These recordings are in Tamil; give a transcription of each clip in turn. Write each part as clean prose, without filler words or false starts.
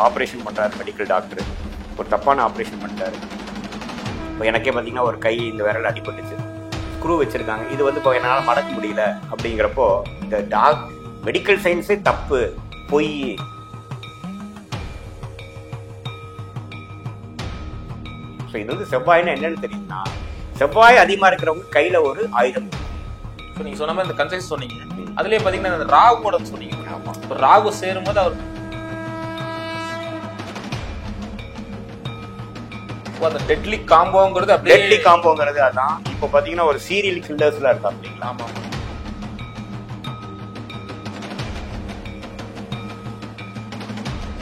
ஆப்ரேஷன் பண்ணுறாரு மெடிக்கல் டாக்டர், ஒரு தப்பான ஆப்ரேஷன் பண்ணிட்டாரு. இப்போ எனக்கே பார்த்தீங்கன்னா ஒரு கை இந்த விரல் அடிபட்டுச்சு, ஸ்க்ரூ வச்சுருக்காங்க. இது வந்து இப்போ என்னால் மடக்க முடியல. அப்படிங்கிறப்போ இந்த மெடிக்கல் சயின்ஸே தப்பு, பொய். ஸோ இது வந்து செவ்வாய்னா என்னன்னு தெரியுதுன்னா, செவ்வாய் அதிகமாக இருக்கிறவங்க கையில் ஒரு ஆயுதம். ஸோ நீங்கள் சொன்ன மாதிரி இந்த கன்சைஸ் சொன்னீங்க, அதுலேயே பார்த்தீங்கன்னா இந்த ராகுவோட சொன்னீங்க. ஆமாம், இப்போ ராகு சேரும்போது அவர் அந்த டெட்லி காம்போங்கிறது அப்படியே டெட்லி காம்போங்கிறது அதான். இப்போ பார்த்தீங்கன்னா ஒரு சீரியல் கில்லர்ஸ்லாம் இருக்கா அப்படிங்களா? ஆமாம்,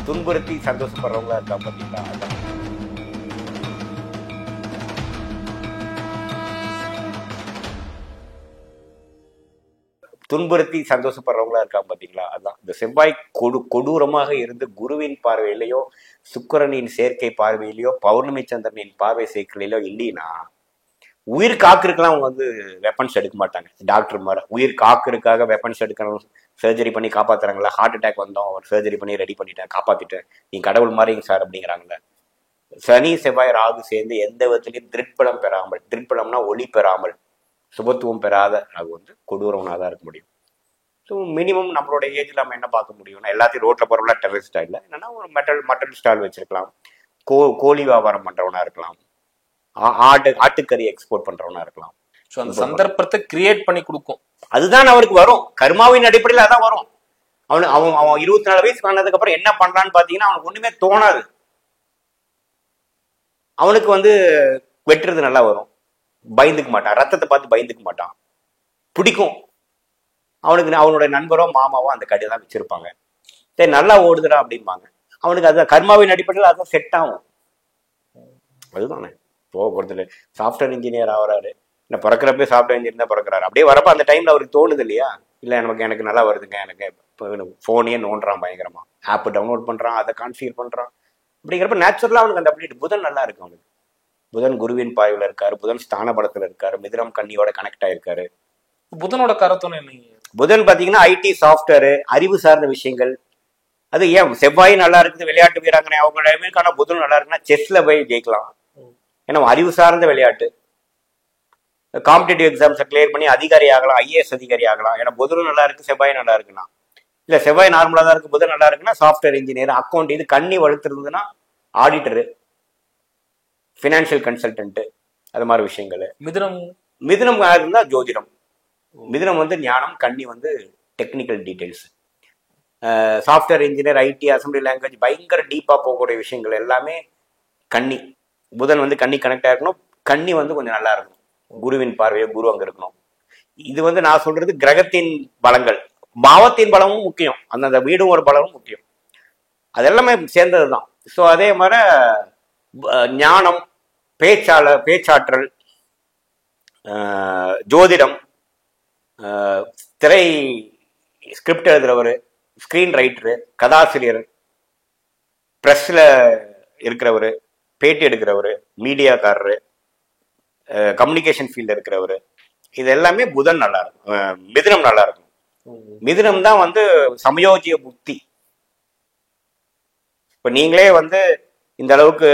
துன்புறுத்தி சந்தோஷப்படுறவங்களா இருக்கா பார்த்தீங்களா? அதான் துன்புறுத்தி சந்தோஷப்படுறவங்களா இருக்கா பார்த்தீங்களா? அதான் இந்த செவ்வாய் கொடூரமாக இருந்து குருவின் பார்வையிலையோ சுக்கிரனின் சேர்க்கை பார்வையிலையோ பௌர்ணமி சந்திரனின் பார்வை சேர்க்கையிலோ இல்லைன்னா உயிர் காக்குறதுக்கெல்லாம் அவங்க வந்து வெப்பன்ஸ் எடுக்க மாட்டாங்க. டாக்டர் மாதிரி உயிர் காக்குறதுக்காக வெப்பன்ஸ் எடுக்கணும், சர்ஜரி பண்ணி காப்பாத்துறாங்களா? ஹார்ட் அட்டாக் வந்தோம், ஒரு சர்ஜரி பண்ணி ரெடி பண்ணிட்டேன், காப்பாத்திட்டேன், நீ கடவுள் மாதிரிங்க சார் அப்படிங்கிறாங்களே. சனி செவ்வாய் ராகு சேர்ந்து எந்த விதத்துலையும் திருப்பலம் பெறாமல், திருப்பலம்னா ஒளி பெறாமல் சுபத்துவம் பெறாத ராகு வந்து கொடூரவனாக தான் இருக்க முடியும். ஸோ மினிமம் நம்மளோட ஏஜில் நம்ம என்ன பார்க்க முடியும்னா, எல்லாத்தையும் ரோட்டில் போகிறவங்களா டெரரிஸ்டாக இல்லை, என்னன்னா ஒரு மட்டன் ஸ்டால் வச்சிருக்கலாம், கோழி வியாபாரம் பண்ணுறவனா இருக்கலாம், ஆட்டுக்கறி எக்ஸ்போர்ட் பண்றவனா இருக்கலாம். ஸோ அந்த சந்தர்ப்பத்தை கிரியேட் பண்ணி கொடுக்கும். அதுதான் அவருக்கு வரும், கர்மாவின் அடிப்படையில் அதான் வரும். அவன் 24 வயசு ஆனதுக்கு அப்புறம் என்ன பண்றான்னு பாத்தீங்கன்னா அவனுக்கு ஒண்ணுமே தோணாது. அவனுக்கு வந்து வெட்டுறது நல்லா வரும், பயந்துக்க மாட்டான், ரத்தத்தை பார்த்து பயந்துக்க மாட்டான், பிடிக்கும் அவனுக்கு. அவனோட நண்பரோ மாமாவோ அந்த கடையை தான் வச்சிருப்பாங்க, சரி நல்லா ஓடுதுடா அப்படிம்பாங்க. அவனுக்கு அதுதான் கர்மாவின் அடிப்படையில் அதுதான் செட் ஆகும். அதுதானே போகிறது. சாஃப்ட்வேர் இன்ஜினியர் ஆகிறாரு, இல்லை பிறக்கிறப்பே சாஃப்ட்வேர் இன்ஜினியர் தான் பிறக்கிறாரு. அப்படியே வரப்போ அந்த டைமில் அவருக்கு தோணுது இல்லையா, இல்லை எனக்கு நல்லா வருதுங்க, எனக்கு ஃபோனையே நோண்டுறான் பயங்கரமா, ஆப் டவுன்லோட் பண்ணுறான், அதை கான்ஃபிகர் பண்ணுறான். அப்படிங்கிறப்ப நேச்சுரலாக அவனுக்கு அந்த அப்டேட். புதன் நல்லா இருக்கு அவனுக்கு, புதன் குருவின் பார்வையில் இருக்காரு, புதன் ஸ்தான படத்தில் இருக்காரு, மிதுனம் கன்னியோட கனெக்ட் ஆயிருக்காரு. புதனோட கருத்தோன்னு என்ன? புதன் பார்த்தீங்கன்னா ஐடி சாஃப்ட்வேர், அறிவு சார்ந்த விஷயங்கள். அது ஏன் செவ்வாய் நல்லா இருக்குது, விளையாட்டு வீராங்கனை அவங்களுக்கான புதன் நல்லா இருக்குன்னா செஸ்ல போய் ஜெயிக்கலாம். ஏன்னா அறிவு சார்ந்த விளையாட்டு, காம்படிட்டிவ் எக்ஸாம்ஸை கிளியர் பண்ணி அதிகாரி ஆகலாம், ஐஏஎஸ் அதிகாரி ஆகலாம். ஏன்னா புதன் நல்லா இருக்கு, செவ்வாய் நல்லா இருக்குன்னா. இல்லை செவ்வாய் நார்மலாக தான் இருக்கு, புதன் நல்லா இருக்குன்னா சாஃப்ட்வேர் இன்ஜினியர், அக்கௌண்ட். இது கண்ணி வளர்த்துருந்ததுன்னா ஆடிட்டரு, ஃபினான்ஷியல் கன்சல்டன்ட், அது மாதிரி விஷயங்கள். மிதுனம் இருந்தால் ஜோதிடம். மிதுனம் வந்து ஞானம், கண்ணி வந்து technical details. Software engineer, IT, assembly language, பயங்கர டீப்பாக போகக்கூடிய விஷயங்கள் எல்லாமே கண்ணி. புதன் வந்து கண்ணி கனெக்ட் ஆகிருக்கணும், கண்ணி வந்து கொஞ்சம் நல்லா இருக்கணும், குருவின் பார்வையோ குரு அங்கே இருக்கணும். இது வந்து நான் சொல்றது கிரகத்தின் பலங்கள், பாவத்தின் பலமும் முக்கியம், அந்தந்த வீடும் ஒரு பலமும் முக்கியம், அது எல்லாமே சேர்ந்தது தான். ஸோ அதே மாதிரி ஞானம், பேச்சாற்றல், ஜோதிடம், திரை ஸ்கிரிப்ட் எழுதுறவர், ஸ்கிரீன் ரைட்டரு, கதாசிரியர், ப்ரெஸ்ல இருக்கிறவர், பேட்டி எடுக்கிறவர், மீடியாக்காரரு, கம்யூனிகேஷன் ஃபீல்டு இருக்கிறவர், இது எல்லாமே புதன் நல்லா இருக்கும். மிதுனம் நல்லா இருக்கும். மிதுனம் தான் வந்து சமயோஜிய புத்தி. இப்போ நீங்களே வந்து இந்த அளவுக்கு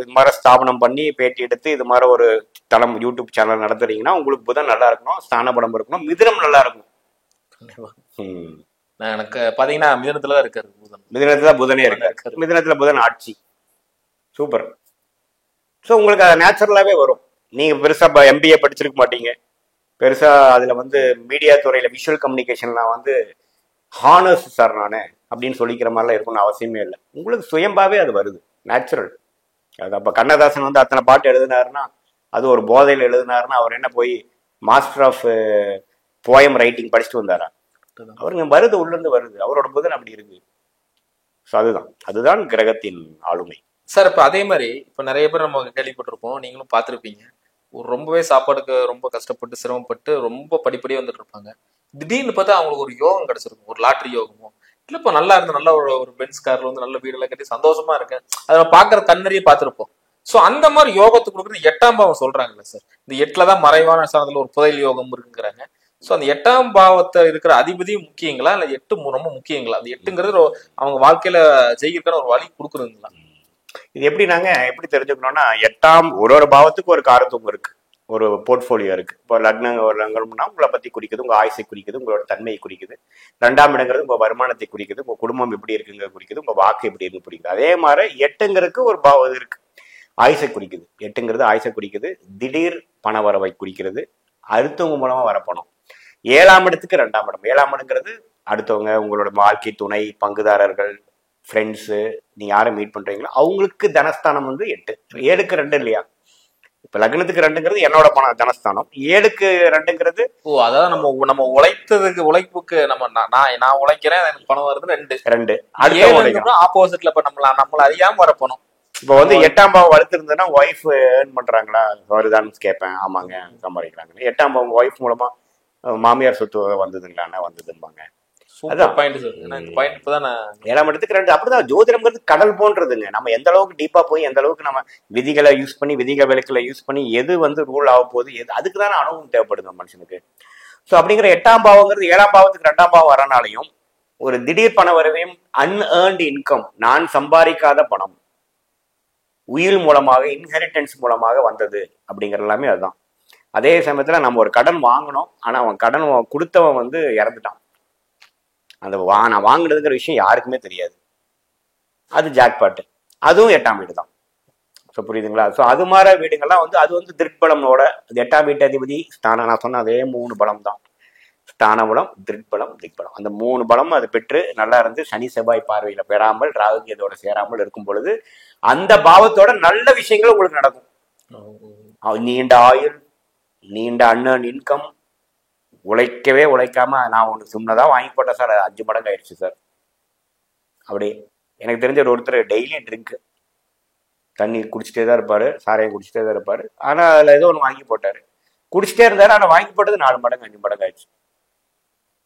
இது மாதிரி ஸ்தாபனம் பண்ணி பேட்டி எடுத்து இது மாதிரி ஒரு தளம் யூடியூப் சேனல் நடத்துறீங்கன்னா உங்களுக்கு புதன் நல்லா இருக்கணும், ஸ்தான படம் இருக்கணும், மிதுனம் நல்லா இருக்கும். எனக்கு பாத்தீங்கன்னா மிதுனத்துல தான் இருக்காரு புதன். மிதுனத்துல புதனே இருக்காரு, மிதுனத்துல புதன் ஆட்சி. சூப்பர். ஸோ உங்களுக்கு அது நேச்சுரலாகவே வரும். நீங்கள் பெருசாக எம்பிஏ படிச்சிருக்க மாட்டீங்க, பெருசாக அதில் வந்து மீடியா துறையில் விஷுவல் கம்யூனிகேஷன்லாம் வந்து ஹானர்ஸ் சார் நான் அப்படின்னு சொல்லிக்கிற மாதிரிலாம் இருக்கணும்னு அவசியமே இல்லை. உங்களுக்கு சுயம்பாவே அது வருது, நேச்சுரல். அது அப்போ கண்ணதாசன் வந்து அத்தனை பாட்டு எழுதினாருன்னா, அது ஒரு போதையில் எழுதினாருன்னா அவர் என்ன போய் மாஸ்டர் ஆஃப் போயம் ரைட்டிங் படிச்சுட்டு வந்தாரா? அவருங்க வருது, உள்ளேருந்து வருது, அவரோட புதன் அப்படி இருக்கு. ஸோ அதுதான் கிரகத்தின் ஆளுமை சார். இப்போ அதே மாதிரி இப்போ நிறைய பேர் நம்ம கேள்விப்பட்டிருப்போம், நீங்களும் பார்த்துருப்பீங்க, ரொம்பவே சாப்பாடுக்கு ரொம்ப கஷ்டப்பட்டு சிரமப்பட்டு ரொம்ப படிப்படியே வந்துட்டு இருப்பாங்க. திடீர்னு பார்த்தா அவங்களுக்கு ஒரு யோகம் கிடைச்சிருக்கும், ஒரு லாட்ரி யோகமோ, இல்லைப்பா நல்லா இருந்து நல்ல ஒரு பென்ஸ் கார்ல வந்து நல்ல வீடெல்லாம் கட்டி சந்தோஷமா இருக்கேன், அதை பார்க்குற கண்ணறியே பார்த்துருப்போம். ஸோ அந்த மாதிரி யோகத்துக்கு கொடுக்குறது 8ஆம் பாவம் சொல்றாங்கல்ல சார். இந்த 8ல தான் மறைவான ஸ்தானத்துல ஒரு புதையல் யோகம் இருக்குங்கிறாங்க. ஸோ அந்த 8ஆம் பாவத்தை இருக்கிற அதிபதியும் முக்கியங்களா இல்ல 8 ரொம்ப முக்கியங்களா? அந்த 8ங்கிறது அவங்க வாழ்க்கையில ஜெயிக்கிறதுக்கான ஒரு வழி கொடுக்குறதுங்களா? இது எப்படி தெரிஞ்சுக்கணும்னா, 8ஆம் ஒரு பாவத்துக்கு ஒரு காரத்துவம் இருக்கு, ஒரு போர்ட்போலியோ இருக்கு. இப்போ ஒரு லக்னம்னா உங்களை பத்தி குறிக்குது, உங்க ஆயுசை குறிக்குது, உங்களோட தன்மையை குறிக்குது. 2ஆம் இடங்கிறது உங்க வருமானத்தை குறிக்குது, உங்க குடும்பம் எப்படி இருக்குங்கிறது குறிக்குது, உங்க வாக்கு எப்படி இருக்கு குறிக்குது. அதே மாதிரி 8ங்கிறதுக்கு ஒரு பாவம் இருக்கு, ஆயுசை குறிக்குது. 8ங்கிறது ஆயுசை குறிக்குது, திடீர் பண வரவை குறிக்கிறது, அடுத்தவங்க மூலமா வர பணம். 7ஆம் இடத்துக்கு 2ஆம் இடம். 7ஆம் இடங்கிறது அடுத்தவங்க, உங்களோட வாழ்க்கை துணை, பங்குதாரர்கள், ஃப்ரெண்ட்ஸு, நீங்க யாரை மீட் பண்றீங்களோ அவங்களுக்கு தனஸ்தானம் வந்து 8. 7க்கு 2 இல்லையா? இப்ப லக்னத்துக்கு 2ங்கிறது என்னோட தனஸ்தானம், 7க்கு 2ங்கிறது அதாவது நம்ம உழைப்புக்கு நான் உழைக்கிறேன், எனக்கு பணம் வருது 2. ஆப்போசிட்ல இப்ப நம்மள அறியாம வர பணம். இப்போ வந்து 8ஆம் பாவம் வளர்த்துருந்ததுன்னா ஒய்ஃப் ஏர்ன் பண்றாங்களா வருதான்னு கேட்பேன். ஆமாங்க சம்பாதிக்கிறாங்க. 8ஆம் பாவம் ஒய்ஃப் மூலமா மாமியார் சொத்து வந்ததுங்களான்னா வந்ததும்பாங்க. Super point sir. இந்த பாயிண்ட் இப்பதான் 7ஆம் இடத்துக்கு 2. அப்படிதான் ஜோதிடம்ங்கிறது கடல் போன்றதுங்க. நம்ம எந்த அளவுக்கு டீப்பா போய் எந்த அளவுக்கு நம்ம விதிகளை யூஸ் பண்ணி, விதிகள் விலக்குகளை யூஸ் பண்ணி எது வந்து ரூல் ஆக போகுது, எது அதுக்கு தானே அனுபவம் தேவைப்படுது மனுஷனுக்கு. ஸோ அப்படிங்கிற 8ஆம் பாவங்கிறது 7ஆம் பாவத்துக்கு 2ஆம் பாவம் வரனாலையும் ஒரு திடீர் பண வரவையும், அன்ஏர்ன்டு இன்கம், நான் சம்பாதிக்காத பணம் உயில் மூலமாக, இன்ஹெரிட்டன்ஸ் மூலமாக வந்தது அப்படிங்கிற எல்லாமே அதுதான். அதே சமயத்துல நம்ம ஒரு கடன் வாங்கினோம், ஆனா அவன் கடன் கொடுத்தவன் வந்து இறந்துட்டான். அந்த நான் வாங்கினதுங்கிற விஷயம் யாருக்குமே தெரியாது, அது ஜாக்பாட்டு. அதுவும் 8ஆம் வீடு தான். ஸோ புரியுதுங்களா? ஸோ அது மாதிரி வீடுங்கள்லாம் வந்து அது வந்து திருட்பலமோட 8ஆம் வீட்டு அதிபதி ஸ்தானம். நான் சொன்ன அதே 3 பலம் தான், ஸ்தான பலம், திருட்பலம், திக்பலம். அந்த 3 பலம் அது பெற்று நல்லா இருந்து சனி செவ்வாய் பார்வையில பெறாமல், ராகு கேதுவோட சேராமல் இருக்கும் பொழுது அந்த பாவத்தோட நல்ல விஷயங்கள் உங்களுக்கு நடக்கும். நீண்ட ஆயுள், நீண்ட அன்னன் இன்கம், உழைக்கவே உழைக்காம நான் ஒன்று சின்னதா வாங்கி போட்டேன் சார், அது 5 மடங்கு ஆயிடுச்சு சார். அப்படி எனக்கு தெரிஞ்ச ஒருத்தர் டெய்லி ட்ரிங்க், தண்ணி குடிச்சிட்டே தான் இருப்பாரு, சாரையும் குடிச்சிட்டே தான் இருப்பாரு. ஆனா அதுல ஏதோ ஒன்று வாங்கி போட்டாரு, குடிச்சிட்டே இருந்தாரு. ஆனா வாங்கி போட்டது 4 மடங்கு 5 மடங்கு ஆயிடுச்சு.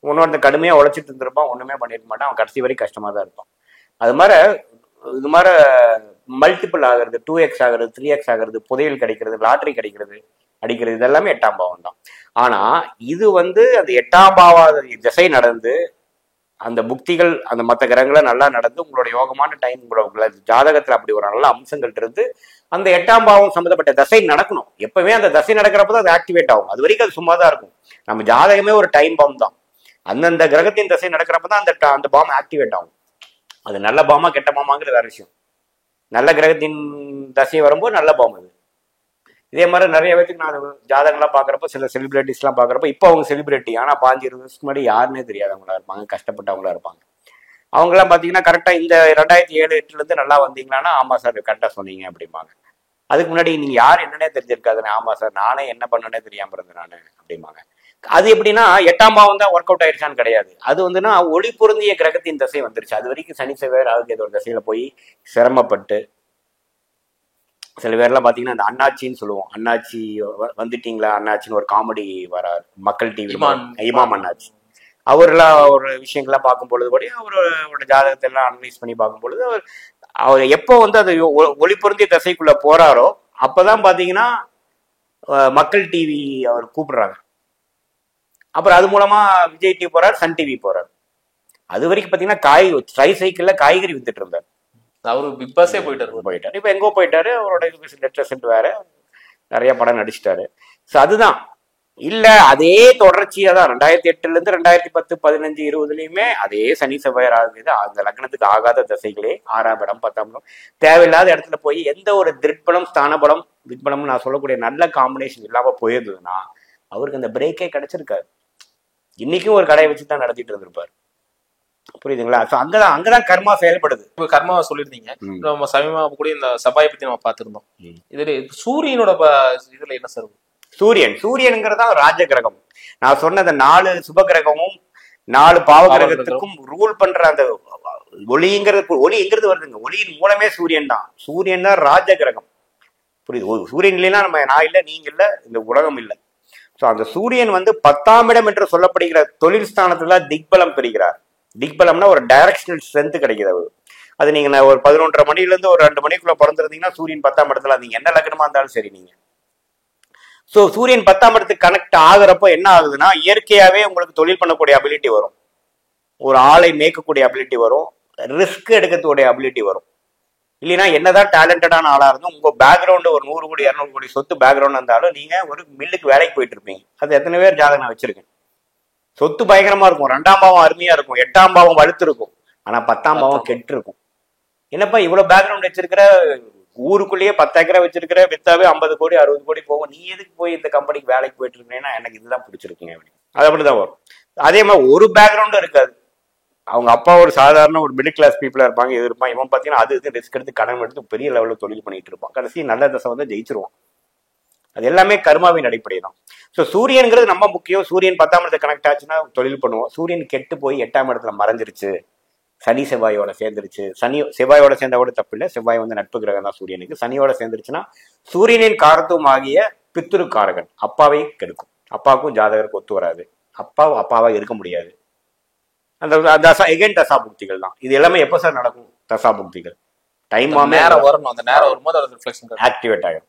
இன்னொருத்தன் கடுமையா உழைச்சிட்டு இருந்திருப்பான், ஒண்ணுமே பண்ணிருக்க மாட்டான், அவன் கடைசி வரைக்கும் கஷ்டமா தான் இருப்பான். அது மாதிரி இது மாதிரி மல்டிபிள் ஆகிறது, 2x ஆகிறது, 3x ஆகிறது, புதையல் கிடைக்கிறது, லாட்டரி கிடைக்கிறது, அடிக்கிறது, இதெல்லாமே 8ஆம் பாவம் தான். ஆனா இது வந்து அந்த 8ஆம் பாவ திசை நடந்து அந்த புக்திகள், அந்த மற்ற கிரகங்களை நல்லா நடந்து உங்களோட யோகமான டைம், உங்களோட ஜாதகத்துல அப்படி ஒரு நல்ல அம்சங்கள் இருந்து அந்த 8ஆம் பாவம் சம்மந்தப்பட்ட தசை நடக்கணும். எப்பவுமே அந்த தசை நடக்கிறப்பதான் அது ஆக்டிவேட் ஆகும். அது வரைக்கும் அது சும்மா தான் இருக்கும். நம்ம ஜாதகமே ஒரு டைம் பாம் தான். அந்தந்த கிரகத்தின் தசை நடக்கிறப்பதான் அந்த பாம் ஆக்டிவேட் ஆகும். அது நல்ல பாமா கெட்ட பாமாங்கிறது வேற விஷயம். நல்ல கிரகத்தின் தசை வரும்போது நல்ல பாம் அது. இதே மாதிரி நிறைய பேருக்கு நான் ஜாதகம்லாம் பார்க்குறப்ப, சில செலிபிரிட்டிஸ்லாம் பார்க்குறப்ப இப்போ அவங்க செலிபிரிட்டி, ஆனால் 15-20 வருஷத்துக்கு முன்னாடி யாருன்னே தெரியாதவங்களா இருப்பாங்க, கஷ்டப்பட்டவங்களா இருப்பாங்க. அவங்கெல்லாம் பார்த்தீங்கன்னா கரெக்டாக இந்த 2007-8 நல்லா வந்தீங்களான்னா ஆமாம் சார் கரெக்டாக சொன்னீங்க அப்படிம்பாங்க. அதுக்கு முன்னாடி நீங்கள் யார் என்னன்னே தெரிஞ்சிருக்காதுன்னு, ஆமாம் சார் நானே என்ன பண்ணனே தெரியாமல் இருந்தேன் நான் அப்படிம்பாங்க. அது எப்படின்னா 8ஆம் பாவம் தான் ஒர்க் அவுட் ஆயிடுச்சான்னு கிடையாது. அது வந்துன்னா ஒளி பொருந்திய கிரகத்தின் தசை வந்துருச்சு. அது வரைக்கும் சனி செவ்வாய் ராகு கேது ஒரு தசையில போய் சிரமப்பட்டு, சில பேர்லாம் பார்த்தீங்கன்னா அந்த அண்ணாச்சின்னு சொல்லுவோம், அண்ணாச்சி வந்துட்டீங்களா அண்ணாச்சின்னு ஒரு காமெடி வரார் மக்கள் டிவி, இமாம் அண்ணாச்சி. அவர்லாம் ஒரு விஷயங்கள்லாம் பார்க்கும் பொழுது கூட அவரோட ஜாதகத்தை எல்லாம் அனலைஸ் பண்ணி பார்க்கும் பொழுது அவர் எப்போ வந்து அது ஒளி பொருந்திய தசைக்குள்ள போறாரோ அப்பதான் பார்த்தீங்கன்னா மக்கள் டிவி அவர் கூப்பிடுறாங்க. அப்புறம் அது மூலமா விஜய் டிவி போறாரு, சன் டிவி போறாரு. அது வரைக்கும் பார்த்தீங்கன்னா ட்ரை சைக்கிள்ல காய்கறி வித்துட்டு இருந்தார். அவரு பிக் பாஸே போயிட்டாரு. இப்ப எங்கோ போயிட்டாரு. அவரோட நெட் ரெசல்ட் வேற, நிறைய படம் நடிச்சிட்டாரு. ஸோ அதுதான் இல்ல, அதே தொடர்ச்சியா தான் 2008 2010 15 20லயுமே அதே சனி செவ்வாய் ஆகுது. அந்த லக்னத்துக்கு ஆகாத தசைகளே 6ஆம் இடம் 10ஆம் இடம் தேவையில்லாத இடத்துல போய் எந்த ஒரு திருட்பலம், ஸ்தான பலம், வித்பலம் நான் சொல்லக்கூடிய நல்ல காம்பினேஷன் இல்லாம போயிருந்ததுன்னா அவருக்கு அந்த பிரேக்கே கிடைச்சிருக்காரு. இன்னைக்கும் ஒரு கடையை வச்சு தான் நடத்திட்டு இருந்திருப்பாரு. புரியுதுங்களா? ஸோ அங்கதான் கர்மா செயல்படுது. இப்போ கர்மாவை சொல்லியிருந்தீங்க. நம்ம சமீபமா கூட இந்த சபாயை பத்தி நம்ம பார்த்திருந்தோம். இதுல சூரியனோட இதுல என்ன சார்? சூரியனுங்கிறதா ராஜ கிரகம். நான் சொன்ன அந்த 4 சுப கிரகமும் 4 பாவ கிரகத்துக்கும் ரூல் பண்ற அந்த ஒளிங்கிறது வருதுங்க. ஒளியின் மூலமே சூரியன் தான். சூரியன் தான் ராஜ கிரகம். புரியுது? சூரியன் இல்லைன்னா நம்ம நான் இல்லை, நீங்க இல்லை, இந்த உலகம் இல்லை. ஸோ அந்த சூரியன் வந்து 10ஆம் இடம் என்று சொல்லப்படுகிற தொழில் ஸ்தானத்துல திக்பலம் பெறுகிறார். திக்பலம்னா ஒரு டைரக்ஷனல் ஸ்ட்ரென்த் கிடைக்குது. அது நீங்க ஒரு 11:30 மணில இருந்து ஒரு 2 மணிக்குள்ள பிறந்திருந்தீங்கன்னா சூரியன் 10ஆம் இடத்துல, நீங்க என்ன லக்னமா இருந்தாலும் சரி, நீங்க ஸோ சூரியன் 10ஆம் இடத்துக்கு கனெக்ட் ஆகுறப்போ என்ன ஆகுதுன்னா இயற்கையாவே உங்களுக்கு தொழில் பண்ணக்கூடிய அபிலிட்டி வரும், ஒரு ஆளை மேய்க்கக்கூடிய அபிலிட்டி வரும், ரிஸ்க் எடுக்கக்கூடிய அபிலிட்டி வரும். இல்லைன்னா என்னதான் டேலண்டடான ஆளா இருந்தும் உங்க பேக்ரவுண்டு ஒரு 100 கோடி 200 கோடி சொத்து பேக்ரவுண்ட் இருந்தாலும் நீங்க ஒரு மில்லுக்கு வேலைக்கு போயிட்டு இருப்பீங்க. அது எத்தனை பேர் ஜாதகம் நான் வச்சிருக்கேன். சொத்து பயங்கரமா இருக்கும், 2ஆம் பாவம் அருமையா இருக்கும், 8ஆம் பாவம் வலுத்து இருக்கும், ஆனா 10ஆம் பாவம் கெட்டு இருக்கும். என்னப்பா இவ்வளவு பேக்ரவுண்ட் வச்சிருக்கிற, ஊருக்குள்ளேயே 10 ஏக்கரை வச்சிருக்கிற, வித்தாவே 50 கோடி 60 கோடி போகும், நீ எதுக்கு போய் இந்த கம்பெனிக்கு வேலைக்கு போயிட்டு இருக்கீங்கன்னா எனக்கு இதுதான் பிடிச்சிருக்குங்க. அது அப்படிதான் வரும். அதே மாதிரி ஒரு பேக்ரவுண்டும் இருக்காது. அவங்க அப்பா ஒரு சாதாரண ஒரு மிடில் கிளாஸ் பீப்புளா இருப்பாங்க, இது இருப்பான். இவன் பார்த்தீங்கன்னா அது இது ரிஸ்க் எடுத்து கடன் எடுத்து பெரிய லெவலில் தொழில் பண்ணிட்டு இருப்பான். கடைசி நல்ல தசை வந்து ஜெயிச்சிருவான். அது எல்லாமே கர்மாவின் அடிப்படை தான். ஸோ சூரியன்கிறது ரொம்ப முக்கியம். சூரியன் 10ஆம் இடத்துல கனெக்ட் ஆச்சுன்னா தொழில் பண்ணுவோம். சூரியன் கெட்டு போய் 8ஆம் இடத்துல மறைஞ்சிருச்சு, சனி செவ்வாயோட சேர்ந்துருச்சு. செவ்வாயோட சேர்ந்தா கூட தப்பு இல்லை, செவ்வாய் வந்து நட்பு கிரகம் தான் சூரியனுக்கு. சனியோட சேர்ந்துருச்சுன்னா சூரியனின் காரத்துவம் ஆகிய பித்ரு காரகன் அப்பாவை கெடுக்கும். அப்பாவுக்கும் ஜாதகருக்கு ஒத்து வராது, அப்பாவா இருக்க முடியாது. அந்த தசா புக்திகள் தான். இது எல்லாமே எப்போ சார் நடக்கும்? தசா புக்திகள் டைம் வரணும், அந்த நேரம் வரும்போது அது ரிஃப்ளெக்ஷன் ஆக்டிவேட் ஆகும்.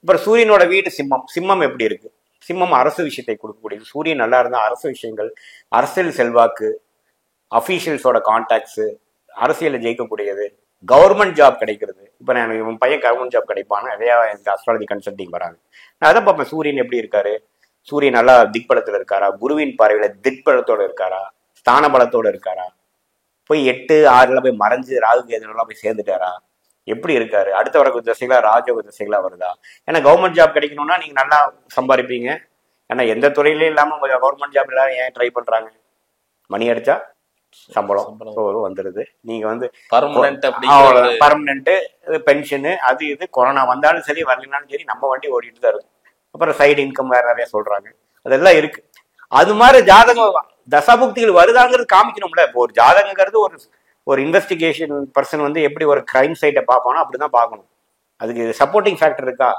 அப்புறம் சூரியனோட வீடு சிம்மம். சிம்மம் எப்படி இருக்கு? சிம்மம் அரசு விஷயத்தை கொடுக்கக்கூடியது. சூரியன் நல்லா இருந்தால் அரசு விஷயங்கள், அரசியல் செல்வாக்கு, அஃபீஷியல்ஸோட கான்டாக்ட்ஸு, அரசியலில் ஜெயிக்கக்கூடியது, கவர்மெண்ட் ஜாப் கிடைக்கிறது. இப்போ நான் இவன் பையன் கவர்மெண்ட் ஜாப் கிடைப்பான்னு நிறையா எனக்கு அஸ்ட்ராலஜி கன்சல்டிங் வராங்க. நான் அதை பார்ப்பேன், சூரியன் எப்படி இருக்காரு, சூரியன் நல்லா திக்பலத்தில் இருக்காரா, குருவின் பார்வையில் திக்பலத்தோட இருக்காரா, ஸ்தான பலத்தோட இருக்காரா, போய் 8 6ல போய் மறைஞ்சு ராகு கேதுலாம் போய் சேர்ந்துட்டாரா, எப்படி இருக்காரு, அடுத்த வரக்கூடிய திசைகளா ராஜயோக திசைகளா வருதா. ஏன்னா கவர்மெண்ட் ஜாப் கிடைக்கணும்னா நீங்க நல்லா சம்பாதிப்பீங்க. ஏன்னா எந்த துறையிலே இல்லாம கவர்மெண்ட் ஜாப் எல்லாரும் ஏன் ட்ரை பண்றாங்க? மணி அடிச்சா சம்பளம் வந்துடுது. நீங்க வந்து பர்மனன்ட் பென்ஷனு அது இது, கொரோனா வந்தாலும் சரி வரலனாலும் சரி நம்ம வண்டி ஓடிட்டு தான் இருக்கும். அப்புறம் சைடு இன்கம் வேற நிறைய சொல்றாங்க, அதெல்லாம் இருக்கு. அது மாதிரி ஜாதகம் தசாபுக்திகள் வருதாங்கிறது காமிக்கணும்ல. இப்போ ஒரு ஜாதகங்கிறது ஒரு இன்வெஸ்டிகேஷன் பர்சன் வந்து எப்படி ஒரு கிரைம் சைட்டை பார்ப்பானோ அப்படிதான் பார்க்கணும். அதுக்கு சப்போர்ட்டிங் ஃபேக்டர் இருக்கா?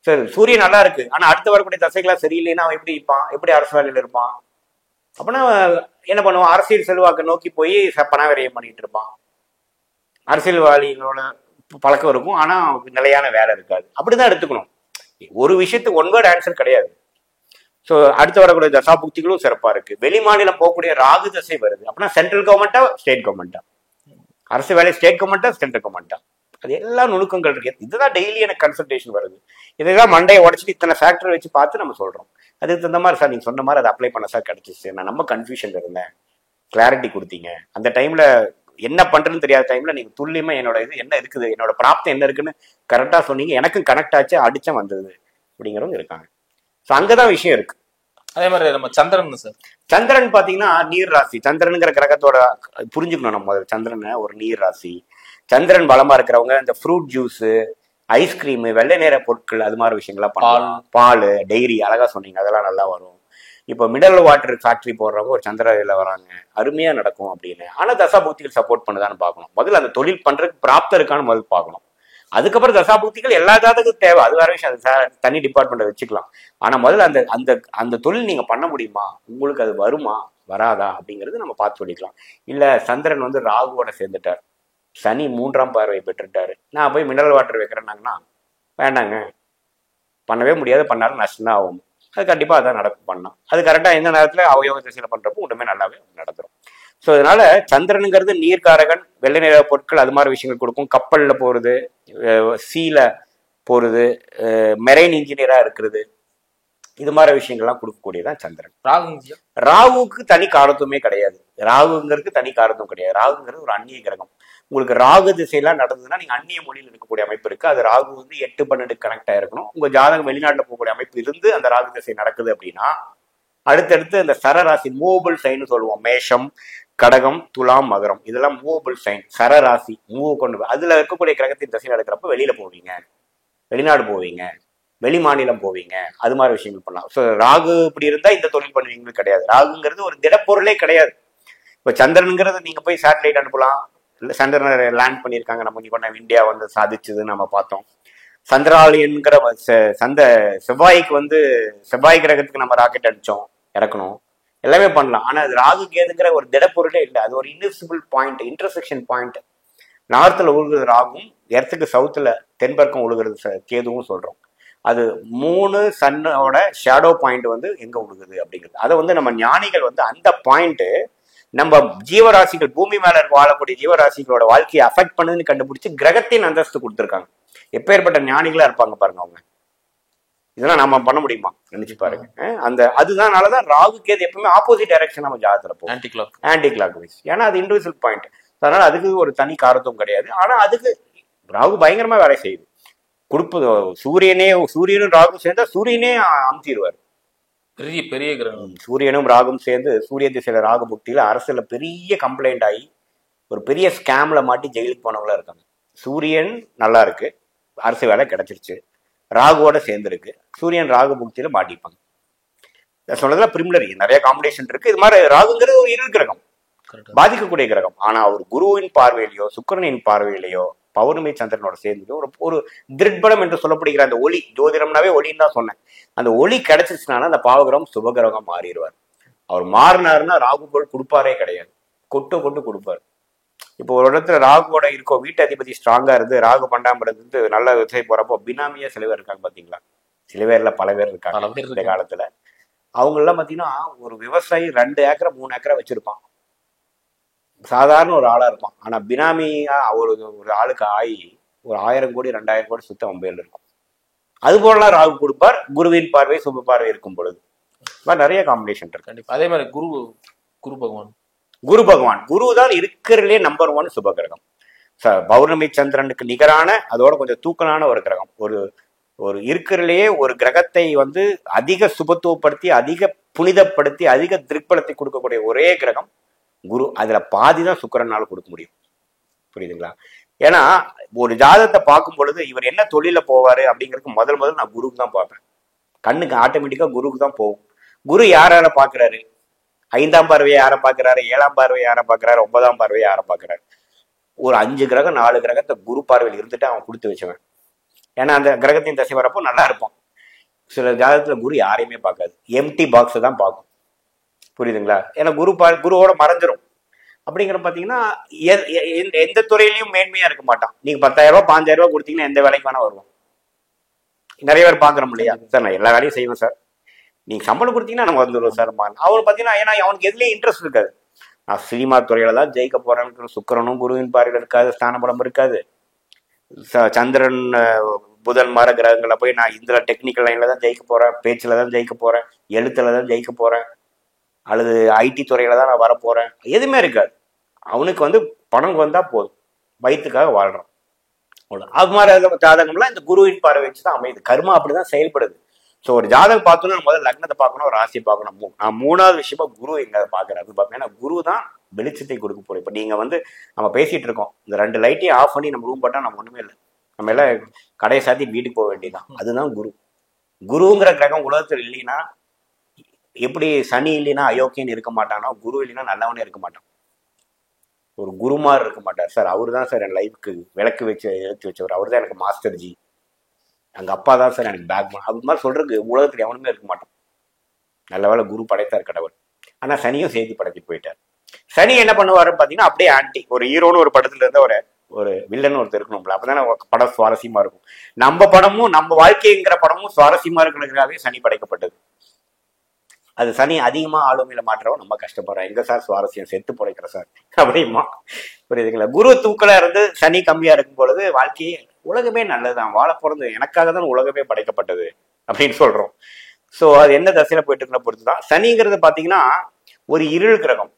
சரி சூரியன் நல்லா இருக்கு, ஆனா அடுத்து வரக்கூடிய தசைகளா சரியில்லைன்னா அவன் எப்படி இருப்பான்? எப்படி அரசு வேலையில இருப்பான்? அப்படின்னா என்ன பண்ணுவான்? அரசியல் செல்வாக்கை நோக்கி போய் பண விரயம் பண்ணிட்டு இருப்பான். அரசியல்வாதிகளோட பழக்கம் இருக்கும், ஆனா நிலையான வேலை இருக்காது. அப்படிதான் எடுத்துக்கணும். ஒரு விஷயத்துக்கு ஒன் வேர்ட் ஆன்சர் கிடையாது. ஸோ அடுத்து வரக்கூடிய தசாபுக்திகளும் சிறப்பா இருக்கு. வெளி மாநிலம் போகக்கூடிய ராகு தசை வருது அப்படின்னா சென்ட்ரல் கவர்மெண்டா ஸ்டேட் கவர்மெண்டா, அரசு வேலை ஸ்டேட் கவர்மெண்டா சென்ட்ரல் கவர்மெண்டா, அது எல்லா நுணுக்கங்கள் இருக்கு. இதுதான் டெய்லி எனக்கு கன்சல்டேஷன் வருது. இதெல்லாம் மண்டையை உடச்சிட்டு இத்தனை ஃபேக்டர் வச்சு பார்த்து நம்ம சொல்றோம். அதுக்கு தகுந்த மாதிரி சார் நீங்க சொன்ன மாதிரி அதை அப்ளை பண்ண சார் கிடைச்சிச்சு. நான் நம்ம கன்ஃபியூஷன்ல இருந்தேன், கிளாரிட்டி கொடுத்தீங்க. அந்த டைம்ல என்ன பண்றதுன்னு தெரியாத டைம்ல நீங்க துல்லியமா என்னோட இது என்ன இருக்குது, என்னோட பிராப்தம் என்ன இருக்குன்னு கரெக்டா சொன்னீங்க. எனக்கும் கனெக்ட் ஆச்சு, அடிச்சா வந்தது அப்படிங்கிறவங்க இருக்காங்க. ஸோ அங்கதான் விஷயம் இருக்கு. அதே மாதிரி நம்ம சந்திரன் சார், சந்திரன் பாத்தீங்கன்னா நீர் ராசி. சந்திரனுங்கிற கிரகத்தோட புரிஞ்சுக்கணும் நம்ம. சந்திரனை ஒரு நீர் ராசி. சந்திரன் பலமா இருக்கிறவங்க இந்த ஃப்ரூட் ஜூஸ், ஐஸ்கிரீம், வெள்ளை நேர பொருட்கள், அது மாதிரி விஷயங்கள்லாம் பண்ணலாம். பால், டெய்ரி, அழகா சொன்னீங்க, அதெல்லாம் நல்லா வரும். இப்போ மினரல் வாட்டர் ஃபேக்டரி போடுறவங்க ஒரு சந்திரனில் வராங்க, அருமையா நடக்கும் அப்படின்னு. ஆனா தசாபுக்திகள் சப்போர்ட் பண்ணுதான்னு பார்க்கணும். முதல்ல அந்த தொழில் பண்றதுக்கு பிராப்தம் இருக்கான்னு முதல் பார்க்கணும். அதுக்கப்புறம் தசாபுக்திகள் எல்லா ஜாதகத்துக்கும் தேவை, அது வேற விஷயம், அது தனி டிபார்ட்மெண்ட் வச்சுக்கலாம். ஆனா முதல்ல அந்த அந்த அந்த தொழில் நீங்க பண்ண முடியுமா, உங்களுக்கு அது வருமா வராதா அப்படிங்கிறது நம்ம பார்த்து சொல்லிக்கலாம். இல்ல சந்திரன் வந்து ராகுவோட சேர்ந்துட்டார், சனி 3ஆம் பார்வை பெற்றுட்டாரு, நான் போய் மினரல் வாட்டர் வைக்கிறேன்னாங்கன்னா வேண்டாங்க, பண்ணவே முடியாது, பண்ணாலும் நஷ்டம் தான் ஆகும். அது கண்டிப்பா அதான் நடக்கும், பண்ணலாம். அது கரெக்டா எந்த நேரத்துல அவயோக திசையில பண்றப்போ ஒன்றுமே நல்லாவே நடந்துடும். ஸோ அதனால சந்திரனுங்கிறது நீர்காரகன், வெள்ளை நிற பொருட்கள், அது மாதிரி விஷயங்கள் கொடுக்கும். கப்பல்ல போறது, சீல போறது, மெரைன் இன்ஜினியரா இருக்கிறது, இது மாதிரி விஷயங்கள்லாம் கொடுக்கக்கூடியதான் சந்திரன். ராகுவுக்கு தனி காரத்துவமே கிடையாது. ராகுங்கிறது தனி காரத்துவம் கிடையாது. ராகுங்கிறது ஒரு அந்நிய கிரகம். உங்களுக்கு ராகு திசையெல்லாம் நடந்ததுன்னா நீங்க அந்நிய மொழியில் இருக்கக்கூடிய அமைப்பு இருக்கு. அது ராகு வந்து 8 12 கனெக்ட் ஆயிருக்கணும். உங்க ஜாதகம் வெளிநாட்டுல போகக்கூடிய அமைப்பு இருந்து அந்த ராகு திசை நடக்குது அப்படின்னா அடுத்தடுத்து அந்த சரராசி மூவபிள் சைன் சொல்லுவோம். மேஷம், கடகம், துலாம், மகரம், இதெல்லாம் மூவபிள் சைன், சரராசி மூவ் கொண்டு அதுல இருக்கக்கூடிய கிரகத்தின் திசை நடக்கிறப்ப வெளியில போவீங்க, வெளிநாடு போவீங்க, வெளி மாநிலம் போவீங்க, அது மாதிரி விஷயங்கள் பண்ணலாம். ஸோ ராகு இப்படி இருந்தா இந்த தொழில் பண்ணுவீங்களுக்கு கிடையாது. ராகுங்கிறது ஒரு திடப்பொருளே கிடையாது. இப்போ சந்திரனுங்கிறது நீங்க போய் சேட்டலைட் அனுப்பலாம், இல்லை சந்திரனை லேண்ட் பண்ணியிருக்காங்க, நம்ம இங்கே கொண்ட இந்தியா வந்து சாதிச்சதுன்னு நம்ம பார்த்தோம். சந்திராலயன்கிற செவ்வாய்க்கு வந்து செவ்வாய் கிரகத்துக்கு நம்ம ராக்கெட் அடிச்சோம், இறக்கணும், எல்லாமே பண்ணலாம். ஆனா அது ராகு கேதுங்கிற ஒரு திடப்பொருளே இல்லை. அது ஒரு இன்விசிபிள் பாயிண்ட், இன்டர்செக்ஷன் பாயிண்ட். நார்த்தில் உழுகிறது ராகும், எர்த்துக்கு சவுத்துல தென்பக்கம் உழுகிறது கேதுவும் சொல்றோம். அது 3 சன்னோட ஷேடோ பாயிண்ட் வந்து எங்க விழுகுது அப்படிங்கிறது. அதை வந்து நம்ம ஞானிகள் வந்து அந்த பாயிண்ட் நம்ம ஜீவராசிகள் பூமி மேல இருக்க வாழக்கூடிய ஜீவராசிகளோட வாழ்க்கையை அஃபெக்ட் பண்ணுதுன்னு கண்டுபிடிச்சு கிரகத்தின் அந்தஸ்து கொடுத்துருக்காங்க. எப்பேற்பட்ட ஞானிகளா இருப்பாங்க பாருங்க அவங்க. இதெல்லாம் நம்ம பண்ண முடியுமா? நினைச்சு பாருங்க. அந்த அதுதானாலதான் ராகு கேது எப்பவுமே ஆப்போசிட் டைரக்ஷன் நம்ம ஜாதகத்துல போகும், ஆன்டி கிளாக் வைஸ். ஏன்னா அது இண்டிவிஜுவல் பாயிண்ட். அதனால அதுக்கு ஒரு தனி காரத்துவம் கிடையாது. ஆனா அதுக்கு ராகு பயங்கரமா வேலை செய்யுது. சூரியனும் ராகும் சேர்ந்தா சூரியனே அமுத்திடுவார். பெரிய பெரிய கிரகம். சூரியனும் ராகும் சேர்ந்து சூரிய திசையில ராகு புக்தியில அரசுல பெரிய கம்ப்ளைண்ட் ஆகி ஒரு பெரிய ஸ்கேம்ல மாட்டி ஜெயிலுக்கு போனவங்களா இருக்காங்க. சூரியன் நல்லா இருக்கு, அரசு வேலை கிடைச்சிருச்சு, ராகுவோட சேர்ந்துருக்கு, சூரியன் ராகு புக்தியில மாட்டிப்பாங்க. சொன்னதுல பிரிமிலரி நிறைய காம்பினேஷன் இருக்கு. இது மாதிரி ராகுங்கிறது ஒரு இருள் கிரகம், பாதிக்கக்கூடிய கிரகம். ஆனா ஒரு குருவின் பார்வையிலையோ சுக்கிரனின் பார்வையிலையோ பௌர்ணமி சந்திரனோட சேர்ந்து ஒரு திருட்பலம் என்று சொல்லப்படுகிற அந்த ஒளி, ஜோதிடம்னாவே ஒளின்னு தான் சொன்னேன், அந்த ஒளி கிடைச்சிச்சுனா அந்த பாவகிரகம் சுபகிரகம் மாறிடுவார். அவர் மாறினாருன்னா ராகு போல் கொடுப்பாரே கிடையாது, கொட்டு கொடுப்பாரு. இப்போ ஒரு இடத்துல ராகுவோட இருக்கோ வீட்டு அதிபதி ஸ்ட்ராங்கா இருந்து ராகு பண்டாம இருந்து நல்ல விவசாயம் போறப்போ பினாமியா சில பேர் இருக்காங்க பாத்தீங்களா? சில பேர்ல பல பேர் இருக்காங்க இந்த காலத்துல. அவங்க எல்லாம் பாத்தீங்கன்னா ஒரு விவசாயி 2 ஏக்கரை 3 ஏக்கரை வச்சிருப்பான், சாதாரண ஒரு ஆளா இருப்பான். ஆனா பினாமியா ஒரு ஆளுக்கு ஆகி ஒரு 1000 கோடி 2000 கோடி சுத்த மொபைல் இருக்கும். அது போலலாம் ராகு கொடுப்பார், குருவின் பார்வை சுப பார்வை இருக்கும் பொழுது. நிறைய காம்பினேஷன் இருக்கு. கண்டிப்பா. அதே மாதிரி குரு பகவான் குரு தான் இருக்கிறதுலே நம்பர் 1 சுபகிரகம். பௌர்ணமி சந்திரனுக்கு நிகரான அதோட கொஞ்சம் தூக்கலான ஒரு கிரகம். ஒரு இருக்கிறதுலேயே ஒரு கிரகத்தை வந்து அதிக சுபத்துவப்படுத்தி அதிக புனிதப்படுத்தி அதிக திருப்பலத்தை கொடுக்கக்கூடிய ஒரே கிரகம் குரு. அதுல பாதி தான் சுக்கிரனால கொடுக்க முடியும். புரியுதுங்களா? ஏன்னா ஒரு ஜாதகத்தை பார்க்கும் பொழுது இவர் என்ன தொழில போவாரு அப்படிங்கிறதுக்கு முதல் நான் குருக்கு தான் பார்ப்பேன். கண்ணுக்கு ஆட்டோமேட்டிக்கா குருக்கு தான் போகும். குரு யார பாக்குறாரு? 5ஆம் பார்வையை யாரை பாக்குறாரு? 7ஆம் பார்வையை யாரை பாக்குறாரு? 9ஆம் பார்வையை யாரை பாக்குறாரு? ஒரு 5 கிரகம் 4 கிரகத்தை குரு பார்வையில் இருந்துட்டு அவன் கொடுத்து வச்சுவேன். ஏன்னா அந்த கிரகத்தின் தசை வரப்போ நல்லா இருப்பான். சில ஜாதகத்துல குரு யாரையுமே பார்க்காது, எம்டி பாக்ஸை தான் பார்க்கும். புரியுதுங்களா? ஏன்னா குருவோட மறைஞ்சிரும். அப்படிங்கிற பாத்தீங்கன்னா எந்த துறையிலையும் மேன்மையா இருக்க மாட்டான். நீங்க 10,000 ரூபாய் 5,000 ரூபாய் கொடுத்தீங்கன்னா எந்த வேலைக்கு வேணா வருவோம். நிறைய பேர் பாக்குறோம் இல்லையா? சார் நான் எல்லா வேலையும் செய்வேன் சார், நீங்க சம்பளம் கொடுத்தீங்கன்னா நம்ம வந்துடுவோம் சார். அவனுக்கு பாத்தீங்கன்னா ஏன்னா அவனுக்கு எதுலயும் இன்ட்ரெஸ்ட் இருக்காது. நான் சினிமா துறையில தான் ஜெயிக்க போறேன்னு சுக்கிரனும் குருவின் பார்வையில் இருக்காது, ஸ்தான பலம் இருக்காது. சந்திரன் புதன் மர கிரகங்களை போய் நான் இந்த டெக்னிக்கல் லைன்ல தான் ஜெயிக்க போறேன், பேச்சுல தான் ஜெயிக்க போறேன், எழுத்துல தான் ஜெயிக்க போறேன், அல்லது ஐடி துறையில தான் நான் வரப்போறேன், எதுவுமே இருக்காது. அவனுக்கு வந்து பணம் வந்தா போதும், வயிற்றுக்காக வாழ்றான். அது மாதிரி ஜாதகம்லாம் இந்த குருவின் பார்வை வச்சுதான் அமையுது. கர்மா அப்படிதான் செயல்படுது. ஸோ ஒரு ஜாதகம் பார்த்தோம்னா முதல்ல லக்னத்தை பார்க்கணும், ஒரு ராசியை பார்க்கணும். நான் 3வது விஷயமா குரு எங்க பாக்குறேன் அது பார்ப்பேன். ஏன்னா குரு தான் வெளிச்சத்தை கொடுக்க போறோம். இப்போ நீங்க வந்து நம்ம பேசிட்டு இருக்கோம், இந்த 2 லைட்டையும் ஆஃப் பண்ணி நம்ம ரூம் போட்டா நம்ம ஒண்ணுமே இல்லை, நம்ம எல்லாம் கடையை சாத்தி வீட்டுக்கு போக வேண்டியதுதான். அதுதான் குரு. குருங்கிற கிரகம் உலகத்தில் இல்லைன்னா எப்படி சனி இல்லைன்னா அயோக்கியன்னு இருக்க மாட்டானோ, குரு இல்லைன்னா நல்லவனே இருக்க மாட்டான். ஒரு குருமார் இருக்க மாட்டார் சார். அவரு தான் சார் என் லைஃப்க்கு விளக்கு வச்சு எழுத்து வச்சவர், அவர் தான் எனக்கு மாஸ்டர் ஜி, எங்க அப்பா தான் சார் எனக்கு பேக் போன், அது மாதிரி சொல்றதுக்கு உலகத்துல எவனுமே இருக்க மாட்டான். நல்ல வேளை குரு படைத்தார் கடவுள். ஆனா சனியும் சேர்த்து படைச்சு போயிட்டார். சனி என்ன பண்ணுவாருன்னு பாத்தீங்கன்னா அப்படியே ஆன்டி. ஒரு ஹீரோன்னு ஒரு படத்துல இருந்த ஒரு வில்லன் ஒருத்தர் இருக்கணும்ல, அப்பதானே படம் சுவாரஸ்யமா இருக்கும். நம்ம படமும் நம்ம வாழ்க்கைங்கிற படமும் சுவாரஸ்யமா இருக்கிறதுக்காகவே சனி படைக்கப்பட்டது. அது சனி அதிகமா ஆளுமையில மாற்றவும் நம்ம கஷ்டப்படுறோம். எங்க சார் சுவாரஸ்யம், செத்து பிழைக்கிற சார் அப்படிமா. புரியுதுங்களா? குரு தூக்கலா இருந்து சனி கம்மியா இருக்கும் பொழுது வாழ்க்கையே உலகமே நல்லதுதான், வாழ பிறந்து எனக்காக தான் உலகமே படைக்கப்பட்டது அப்படின்னு சொல்றோம். ஸோ அது எந்த தசையில போயிட்டு இருக்கிற பொறுத்து தான். சனிங்கிறது பாத்தீங்கன்னா ஒரு இருள் கிரகம்.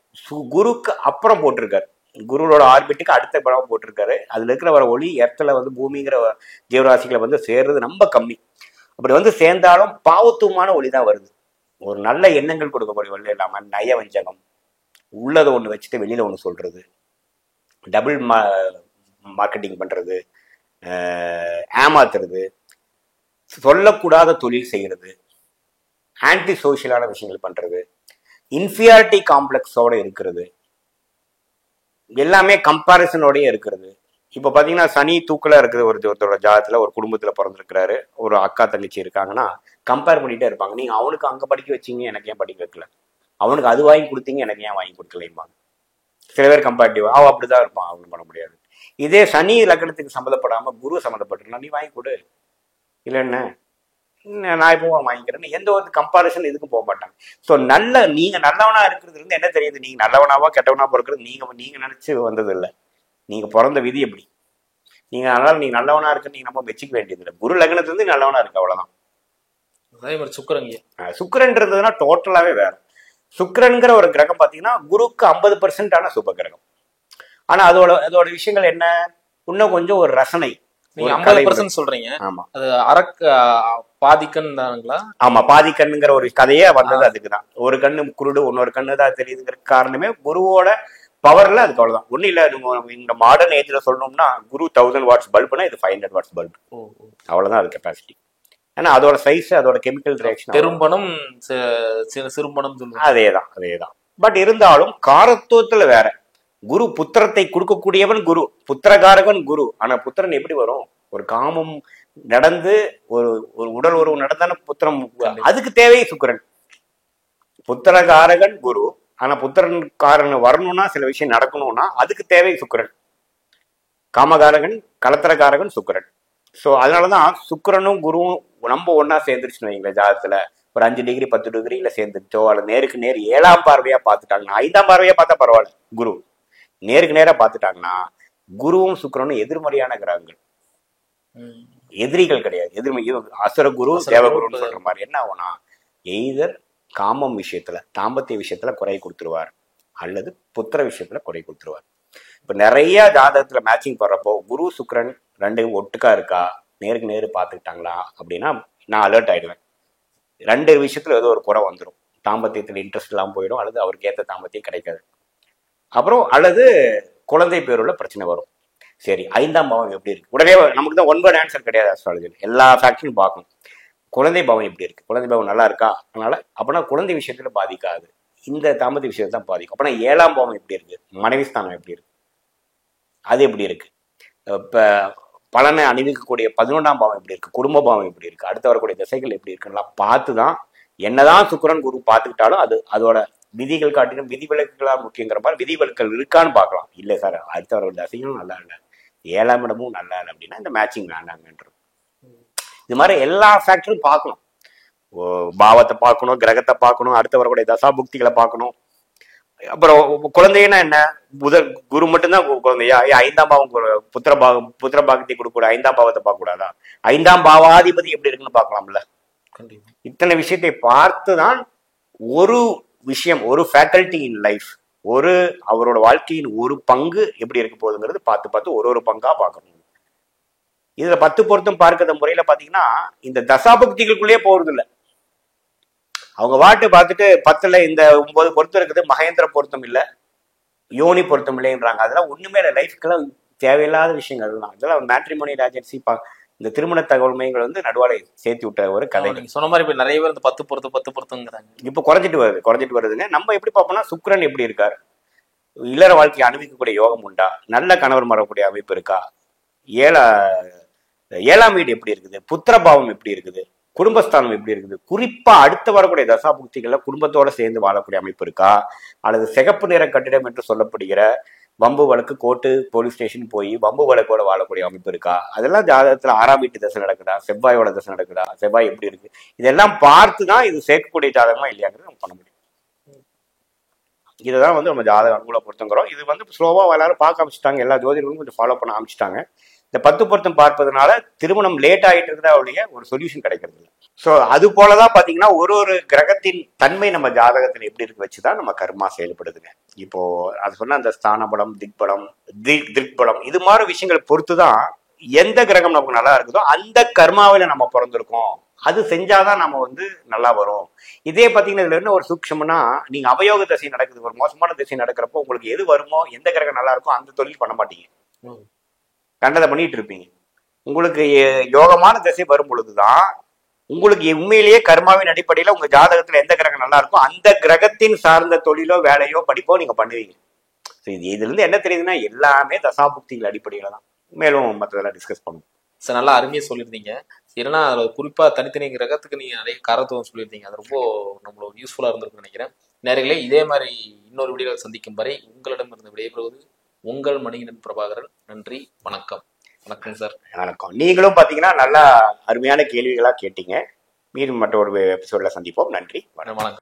குருக்கு அப்புறம் போட்டிருக்காரு, குருவோட ஆர்பிட்டுக்கு அடுத்த படம் போட்டிருக்காரு. அதுல இருக்கிற வர ஒளி எர்த்துல வந்து பூமிங்கிற ஜீவராசிகளை வந்து சேர்றது ரொம்ப கம்மி. அப்படி வந்து சேர்ந்தாலும் பாவத்துவமான ஒளி தான் வருது. ஒரு நல்ல எண்ணங்கள் கொடுக்கக்கூடிய ஒளி இல்லாம நய வஞ்சகம், உள்ளதை ஒண்ணு வச்சுட்டு வெளியில ஒண்ணு சொல்றது, டபுள் மார்க்கெட்டிங் பண்றது, ஏமாத்துறது, சொல்லக்கூடாத தொழில் செய்யறது, ஆன்டி சோசியலான விஷயங்கள் பண்றது, இன்ஃபியாரிட்டி காம்ப்ளெக்ஸோட இருக்கிறது, எல்லாமே கம்பாரிசனோடய இருக்கிறது. இப்ப பாத்தீங்கன்னா சனி தூக்கலா இருக்குது. ஒருத்தரோட ஜாதத்துல ஒரு குடும்பத்துல பிறந்திருக்கிறாரு, ஒரு அக்கா தங்கச்சி இருக்காங்கன்னா கம்பேர் பண்ணிட்டே இருப்பாங்க. நீங்க அவனுக்கு அங்க படிக்க வச்சீங்க, எனக்கு ஏன் படிக்க வைக்கல, அவனுக்கு அது வாங்கி கொடுத்தீங்க, எனக்கு ஏன் வாங்கி கொடுக்கலைம்பாங்க. சில பேர் கம்பேரிட்டிவ் அவன் அப்படிதான் இருப்பான், அவனு பண்ண முடியாது. இதே சனி லக்னத்துக்கு சம்மந்தப்படாம குரு சம்மந்தப்பட்டிருந்தா நீ வாங்கி கொடு, இல்ல என்ன நான் இப்போ வாங்கிக்கிறேன்னு எந்த ஒரு கம்பாரிசன் இதுக்கும் போக மாட்டாங்க. ஸோ நீங்க நல்லவனா இருக்கிறது இருந்து என்ன தெரியுது, நீங்க நல்லவனாவா கெட்டவனா பிறக்கிறது நீங்க நினைச்சு வந்தது இல்லை, நீங்க பிறந்த விதி எப்படி. அதனால நீங்க நல்லவனா இருக்கு நீங்க நம்ம மெச்சிக்க வேண்டியது இல்லை. குரு லக்னத்துல இருந்து நல்லவனா இருக்கு, அவ்வளவுதான். அதே மாதிரி சுக்கிரங்க, சுக்கிரன்றதுன்னா டோட்டலாவே வேற. சுக்கிரன்கிற ஒரு கிரகம் பாத்தீங்கன்னா குருக்கு 50% சுப கிரகம். ஆனா அதோட விஷயங்கள் என்ன, இன்னும் கொஞ்சம் ஒரு ரசனை. நீங்க 50% சொல்றீங்க. ஆமா, அது பாதிக்கண் தானுங்களா? ஆமா, பாதிக்கண்ணுங்கிற ஒரு கதையே வந்தது அதுக்குதான். ஒரு கண்ணு குருடு, இன்னொரு கண்ணு தான் தெரியுதுங்கிற காரணமே குருவோட பவர்ல அதுக்கு அவ்வளவுதான். ஒண்ணு இல்ல, இந்த மாடர்ன் ஏஜ்ல சொல்லணும்னா குரு 1000 வாட்ஸ் பல்புனா இது 500 வாட்ஸ் பல்பு, அவ்வளவுதான் அது கெப்பாசிட்டி. ஏன்னா அதோட சைஸ், அதோட கெமிக்கல் ரியாக்ஷன். பெரும்பணம் சிறும்பணம் சொல்லுவாங்க, அதேதான். பட் இருந்தாலும் காரத்துவத்துல வேற. குரு புத்திரத்தை கொடுக்கக்கூடியவன் குரு, புத்திரகாரகன் குரு. ஆனா புத்திரன் எப்படி வரும், ஒரு காமம் நடந்து ஒரு உடல் உறவு நடந்தான புத்திரம், அதுக்கு தேவை சுக்கிரன். புத்திரகாரகன் குரு, ஆனா புத்திரன்காரன் வரணும்னா சில விஷயம் நடக்கணும்னா அதுக்கு தேவை சுக்கிரன். காமகாரகன் கலத்திரகாரகன் சுக்கிரன். ஸோ அதனாலதான் சுக்கிரனும் குருவும் நம்ம ஒன்னா சேர்ந்துருச்சுன்னு வைங்களேன், ஜாதகத்துல ஒரு 5 டிகிரி 10 டிகிரியில சேர்ந்துச்சோ, அல்ல நேருக்கு நேர் 7ஆம் பார்வையா பார்த்துட்டாங்கன்னா, 5ஆம் பார்வையா பார்த்தா பரவாயில்ல, குரு நேருக்கு நேரா பார்த்துட்டாங்கன்னா குருவும் சுக்கிரனும் எதிர்மறையான கிரகங்கள், எதிரிகள் கிடையாது. அசுர குரு தேவகுருன்னு சொல்ற மாதிரி என்ன ஆகும்னா, எய்தர் காமம் விஷயத்துல தாம்பத்திய விஷயத்துல குறை கொடுத்துருவார், அல்லது புத்திர விஷயத்துல குறை கொடுத்துருவார். இப்ப நிறைய ஜாதகத்துல மேட்சிங் போடுறப்போ குரு சுக்கிரன் ரெண்டும் ஒட்டுக்கா இருக்கா, நேருக்கு நேரு பார்த்துக்கிட்டாங்களா அப்படின்னா நான் அலர்ட் ஆயிடுவேன். 2 விஷயத்துல ஏதோ ஒரு குறை வந்துடும். தாம்பத்தியத்துல இன்ட்ரெஸ்ட் இல்லாமல் போயிடும், அல்லது அவருக்கு ஏற்ற தாம்பத்தியம் கிடைக்காது. அப்புறம் அல்லது குழந்தை பேருள்ள பிரச்சனை வரும். சரி, 5ஆம் பாவம் எப்படி இருக்கு, உடனே நமக்கு தான் 1 ஆன்சர் கிடையாது அஸ்ட்ராலஜியில், எல்லா ஃபேக்டரும் பார்க்கணும். குழந்தை பாவம் எப்படி இருக்கு, குழந்தை பாவம் நல்லா இருக்கா, அதனால அப்படின்னா குழந்தை விஷயத்துல பாதிக்காது, இந்த தாம்பத்திய விஷயத்தை தான் பாதிக்கும். அப்படின்னா 7ஆம் பாவம் எப்படி இருக்கு, மனைவி ஸ்தானம் எப்படி இருக்கு, அது எப்படி இருக்கு, இப்ப பலனை அணிவிக்கக்கூடிய 11ஆம் பாவம் எப்படி இருக்கு, குடும்ப பாவம் எப்படி இருக்கு, அடுத்து வரக்கூடிய திசைகள் எப்படி இருக்குன்னா பார்த்துதான். என்னதான் சுக்கிரன் குரு பார்த்துக்கிட்டாலும் அதோட விதிகள் காட்டிலும் விதிவிலக்குகளா முக்கியங்கிற மாதிரி விதிவிலக்குகள் இருக்கான்னு பார்க்கலாம். இல்லை சார், அடுத்த வர திசையும் நல்லா இல்லை, 7ஆம் இடமும் நல்லா இல்லை அப்படின்னா இந்த மேட்சிங் வேண்டாங்கன்றது. இது மாதிரி எல்லா ஃபேக்டரும் பார்க்கணும். பாவத்தை பார்க்கணும், கிரகத்தை பார்க்கணும், அடுத்த வரக்கூடிய தசாபுக்திகளை பார்க்கணும். அப்புறம் குழந்தைன்னா என்ன, குரு மட்டும்தான் குழந்தையா, 5ஆம் பாவம் புத்திர பாகத்தை கொடுக்கூட 5ஆம் பாவத்தை பார்க்க கூடாதா, 5ஆம் பாவாதிபதி எப்படி இருக்குன்னு பார்க்கலாம்ல. இத்தனை விஷயத்தை பார்த்துதான் ஒரு விஷயம், ஒரு ஃபேக்கல்டி இன் லைஃப், அவரோட வாழ்க்கையின் ஒரு பங்கு எப்படி இருக்க போகுதுங்கிறது பார்த்து ஒரு பங்கா பார்க்கணும். இதுல 10 பொருத்தம் பார்க்கிற முறையில பாத்தீங்கன்னா இந்த தசாபக்திகளுக்குள்ளேயே போறது இல்லை. அவங்க வாட்டு பார்த்துட்டு 10ல இந்த 9 பொருத்தம் இருக்குது, மகேந்திர பொருத்தம் இல்லை, யோனி பொருத்தம் இல்லைன்றாங்க. அதெல்லாம் ஒண்ணுமே இல்லை, லைஃப்க்கெல்லாம் தேவையில்லாத விஷயங்கள் தான். இதெல்லாம் மேட்ரிமோனி ஏஜென்சி இந்த திருமண தகவல் மையங்கள் நடுவாலை சேர்த்து விட்ட ஒரு கதை. சொன்ன மாதிரி இப்ப நிறைய பேர் இந்த 10 பொருத்தங்கிறாங்க. இப்ப குறைஞ்சிட்டு வருதுங்க. நம்ம எப்படி பார்ப்போம்னா, சுக்கிரன் எப்படி இருக்காரு, இல்லற வாழ்க்கையை அனுபவிக்கக்கூடிய யோகம் உண்டா, நல்ல கணவர் வரக்கூடிய அமைப்பு இருக்கா, 7ஆம் வீடு எப்படி இருக்குது, புத்திரபாவம் எப்படி இருக்குது, குடும்பஸ்தானம் எப்படி இருக்குது, குறிப்பா அடுத்து வரக்கூடிய தசாபுக்திகள்ல குடும்பத்தோட சேர்ந்து வாழக்கூடிய அமைப்பு இருக்கா, அல்லது சிகப்பு நிற கட்டிடம் என்று சொல்லப்படுகிற வம்பு வழக்கு கோர்ட்டு போலீஸ் ஸ்டேஷன் போய் வம்பு வழக்கோட வாழக்கூடிய அமைப்பு இருக்கா, அதெல்லாம் ஜாதகத்துல 6ஆம் வீட்டு தசை நடக்குதா, செவ்வாயோட தசை நடக்குதா, செவ்வாய் எப்படி இருக்கு, இதெல்லாம் பார்த்துதான் இது சேர்க்கக்கூடிய ஜாதகமா இல்லையாங்கிறது நம்ம பண்ண முடியும். இதுதான் நம்ம ஜாதக அனுகூல பொருத்தங்கிறோம். இது ஸ்லோவா எல்லாரும் பார்க்க ஆரம்பிச்சுட்டாங்க, எல்லா ஜோதிடர்களும் கொஞ்சம் ஃபாலோ பண்ண ஆரம்பிச்சுட்டாங்க. இந்த 10 பொருத்தம் பார்ப்பதனால திருமணம் லேட் ஆகிட்டு இருக்கிற ஒரு சொல்யூஷன் கிடைக்கிறது இல்லை. ஸோ அது போலதான் பாத்தீங்கன்னா ஒரு கிரகத்தின் தன்மை நம்ம ஜாதகத்துல எப்படி இருக்கு வச்சுதான் நம்ம கர்மா செயல்படுதுங்க. இப்போ அது சொன்ன அந்த ஸ்தான பலம், திக்பலம் இது மாதிரி விஷயங்களை பொறுத்துதான் எந்த கிரகம் நமக்கு நல்லா இருக்குதோ அந்த கர்மாவில நம்ம பிறந்திருக்கோம், அது செஞ்சாதான் நம்ம நல்லா வரும். இதே பாத்தீங்கன்னா இதுல என்ன ஒரு சூக்ஷம்னா, நீங்க அவயோக திசை நடக்குது, ஒரு மோசமான திசை நடக்கிறப்போ உங்களுக்கு எது வருமோ, எந்த கிரகம் நல்லா இருக்கோ அந்த தொழில் பண்ண மாட்டீங்க, கண்டதை பண்ணிட்டு இருப்பீங்க. உங்களுக்கு யோகமான திசை வரும் பொழுதுதான் உங்களுக்கு உண்மையிலேயே கர்மாவின் அடிப்படையில உங்க ஜாதகத்துல எந்த கிரகம் நல்லா இருக்கோ அந்த கிரகத்தின் சார்ந்த தொழிலோ வேலையோ படிப்போ நீங்க பண்ணுவீங்க. இதுல இருந்து என்ன தெரியுதுன்னா, எல்லாமே தசாபுக்திகள் அடிப்படையில தான். மேலும் மற்றதெல்லாம் டிஸ்கஸ் பண்ணுவோம். சார், நல்லா அருமையா சொல்லியிருந்தீங்க. ஏன்னா அதுல குறிப்பா தனித்தனி கிரகத்துக்கு நீங்க நிறைய காரத்துவம் சொல்லியிருந்தீங்க. அது ரொம்ப நம்மளோட யூஸ்ஃபுல்லா இருந்திருக்குன்னு நினைக்கிறேன். நேர்களே, இதே மாதிரி இன்னொரு வீடியோவில் சந்திக்கும் வரை உங்களிடம் இருந்து விடைபெறுவது உங்கள் மணிகண்டன் பிரபாகரன். நன்றி, வணக்கம். வணக்கம் சார். வணக்கம். நீங்களும் பாத்தீங்கன்னா நல்லா அருமையான கேள்விகளா கேட்டீங்க. மீண்டும் மற்ற ஒரு எபிசோட்ல சந்திப்போம். நன்றி, வணக்கம். வணக்கம்.